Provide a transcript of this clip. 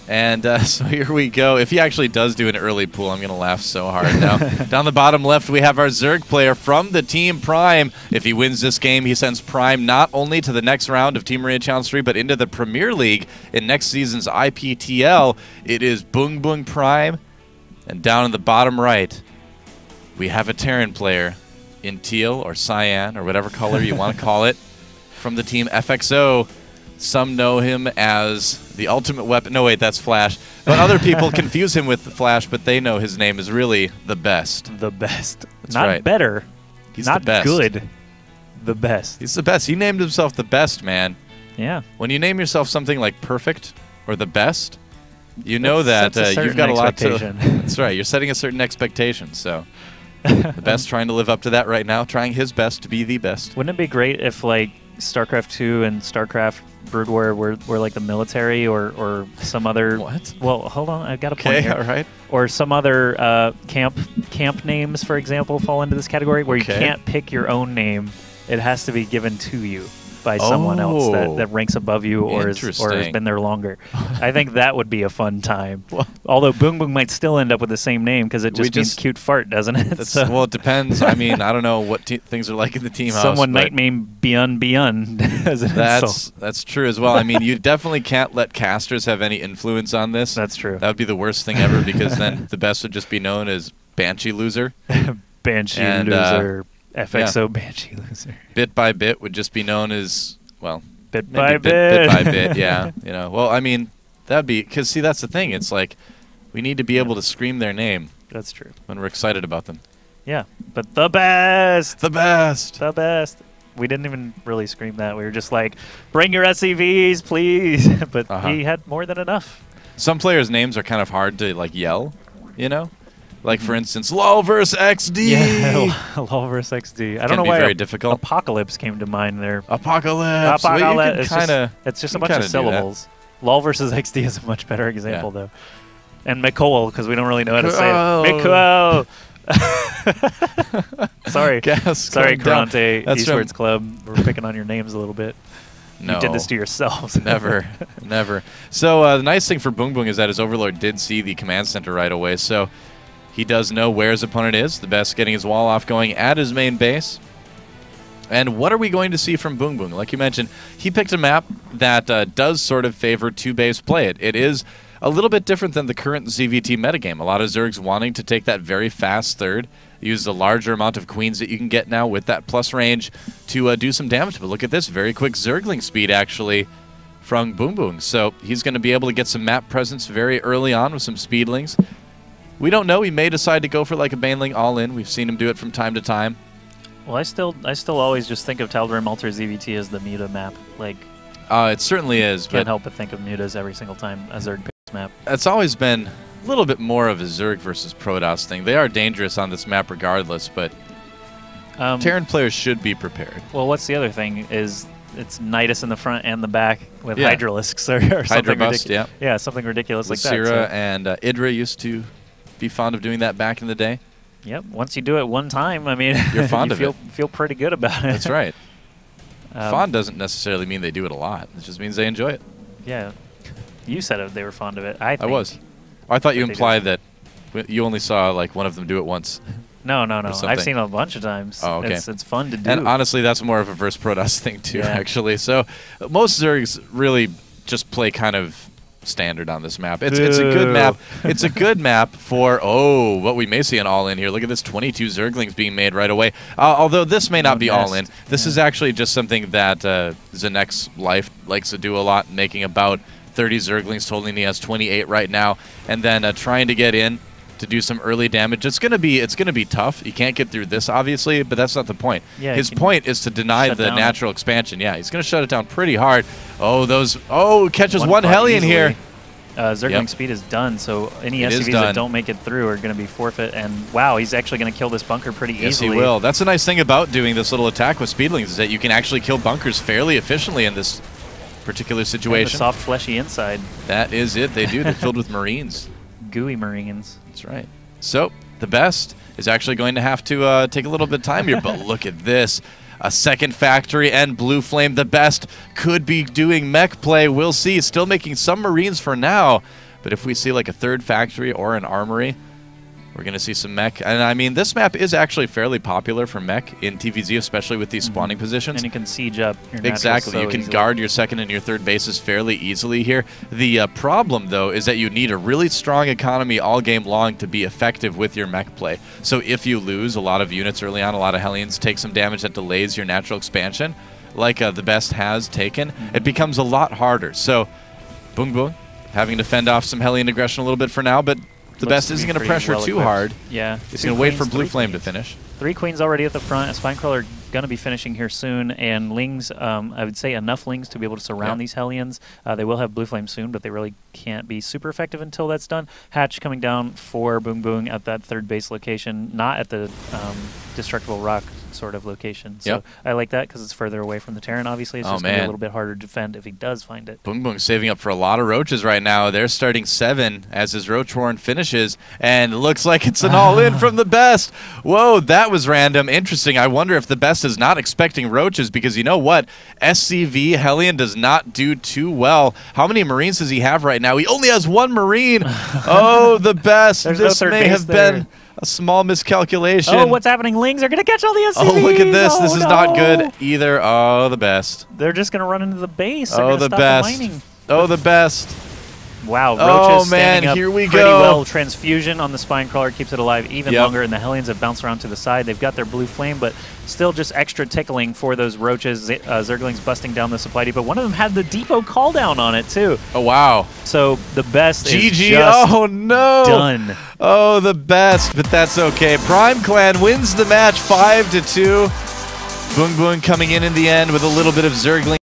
And so here we go. If he actually does do an early pool, I'm going to laugh so hard now. Down the bottom left, we have our Zerg player from the Team Prime. If he wins this game, he sends Prime not only to the next round of Team Arena Challenge 3, but into the Premier League in next season's IPTL. It is BboongBboong.Prime. And down in the bottom right, we have a Terran player in teal or cyan or whatever color you want to call it from the team FXO. Some know him as the ultimate weapon. No, wait, that's Flash. But other people confuse him with the Flash, but they know his name is really the best. The best. That's not right. better. He's not the best. Good. The best. He's the best. He named himself the best, man. Yeah. When you name yourself something like perfect or the best, you know that you've got a lot to. That's right. You're setting a certain expectation. So the best trying to live up to that right now, trying his best to be the best. Wouldn't it be great if like StarCraft 2 and StarCraft Brood War were like the military or some other... What? Well, hold on. I've got a point here. All right. Or some other camp names, for example, fall into this category where you can't pick your own name. It has to be given to you by someone else that ranks above you or has been there longer. I think that would be a fun time. Well, although BboongBboong might still end up with the same name because it just means cute fart, doesn't it? So. Well, it depends. I mean, I don't know what things are like in the team house. Someone might name BboongBboong as an insult. That's true as well. I mean, you definitely can't let casters have any influence on this. That's true. That would be the worst thing ever because then the best would just be known as Banshee Loser. Banshee Loser. FXO Banshee Loser. Bit by Bit would just be known as, well, bit by bit. Bit by bit, yeah. You know, well, I mean, that'd be, because see, that's the thing. It's like, we need to be able to scream their name. That's true. When we're excited about them. Yeah, but the best! The best! The best. We didn't even really scream that. We were just like, bring your SCVs, please. But he had more than enough. Some players' names are kind of hard to, like, yell, you know? Like, for instance, LOL vs. XD. Yeah, LOL vs. XD. I don't know why very difficult. Apocalypse came to mind there. Apocalypse. Apocalypse. Well, it's just a bunch of syllables. LOL vs. XD is a much better example, though. And Mikol, because we don't really know how to say it. Mikol! Sorry. Sorry, Karante Esports Club. We're picking on your names a little bit. No. You did this to yourselves. Never. Never. So the nice thing for BboongBboong is that his Overlord did see the command center right away, so he does know where his opponent is. The best getting his wall off going at his main base. And what are we going to see from BboongBboong? Like you mentioned, he picked a map that does sort of favor two-base play. It is a little bit different than the current ZVT metagame. A lot of Zergs wanting to take that very fast third, use the larger amount of queens that you can get now with that plus range to do some damage. But look at this, very quick Zergling speed actually from BboongBboong. So he's going to be able to get some map presence very early on with some speedlings. We don't know. He may decide to go for like a Baneling all-in. We've seen him do it from time to time. Well, I still always just think of Tal'Darim Alter ZVT as the Muta map. Like, it certainly is. Can't help but think of Mutas every single time a Zerg picks map. It's always been a little bit more of a Zerg versus Protoss thing. They are dangerous on this map regardless, but Terran players should be prepared. Well, what's the other thing is it's Nidus in the front and the back with Hydralisks or something ridiculous. Yeah, something ridiculous like that. Syrah and Idra used to be fond of doing that back in the day. Yep. Once you do it one time, I mean, you're fond of it. Feel pretty good about it. That's right. Fond doesn't necessarily mean they do it a lot. It just means they enjoy it. Yeah. You said they were fond of it. I was. I thought you implied that you only saw like one of them do it once. No. I've seen it a bunch of times. Oh, okay. It's fun to do. And honestly, that's more of a verse Protoss thing too, actually. So most Zergs really just play kind of standard on this map. It's a good map. It's a good map for what we may see an all-in here. Look at this, 22 Zerglings being made right away. Although this may not be all-in. This is actually just something that Zenek's Life likes to do a lot, making about 30 Zerglings, totaling he has 28 right now, and then trying to get in to do some early damage. It's gonna be tough. You can't get through this, obviously, but that's not the point. Yeah, his point is to deny the natural expansion. Yeah, he's gonna shut it down pretty hard. Catches one heli in here. Zergling speed is done, so any SCVs that don't make it through are going to be forfeit. And wow, he's actually going to kill this bunker pretty easily. Yes, he will. That's a nice thing about doing this little attack with speedlings is that you can actually kill bunkers fairly efficiently in this particular situation. The soft, fleshy inside. That is it. They do. They're filled with Marines. Gooey Marines. That's right. So the best is actually going to have to take a little bit of time here, but look at this. A second factory and Blue Flame, the best, could be doing mech play. We'll see. Still making some Marines for now, But if we see like a third factory or an armory, we're going to see some mech. And I mean, this map is actually fairly popular for mech in TVZ, especially with these spawning positions. And you can siege up your Exactly. So you can easily. guard your second and your third bases fairly easily here. The problem, though, is that you need a really strong economy all game long to be effective with your mech play. So if you lose a lot of units early on, a lot of Hellions take some damage that delays your natural expansion, like TheBest has taken, it becomes a lot harder. So BboongBboong having to fend off some Hellion aggression a little bit for now, but TheBest isn't going to pressure too hard. Yeah. He's going to wait for Blue Flame to finish. 3 queens already at the front. A Spinecrawler going to be finishing here soon, and Lings, I would say enough Lings to be able to surround these Hellions. They will have Blue Flame soon, but they really can't be super effective until that's done. Hatch coming down for BboongBboong at that third base location, not at the Destructible Rock sort of location. So I like that because it's further away from the Terran, obviously. It's just going to be a little bit harder to defend if he does find it. BboongBboong saving up for a lot of roaches right now. They're starting 7 as his Roach Warren finishes, and it looks like it's an all-in from TheBest. Whoa, that was random. Interesting. I wonder if TheBest is not expecting roaches, because you know what? SCV Hellion does not do too well. How many Marines does he have right now? He only has 1 Marine. Oh, TheBest. This may have been a small miscalculation. Oh, what's happening? Lings are going to catch all the SCVs. Oh, look at this. This is not good either. Oh, TheBest. They're just going to run into the base. Oh, TheBest. Oh, TheBest. Wow, Roaches man, up here we pretty go. well. Transfusion on the Spinecrawler keeps it alive even longer, and the Hellions have bounced around to the side. They've got their Blue Flame, but still just extra tickling for those Roaches. Zerglings busting down the supply depot. One of them had the depot call down on it, too. Oh, wow. So TheBest GG. is just done. Oh, TheBest, but that's okay. Prime Clan wins the match 5-2. BboongBboong coming in the end with a little bit of Zergling.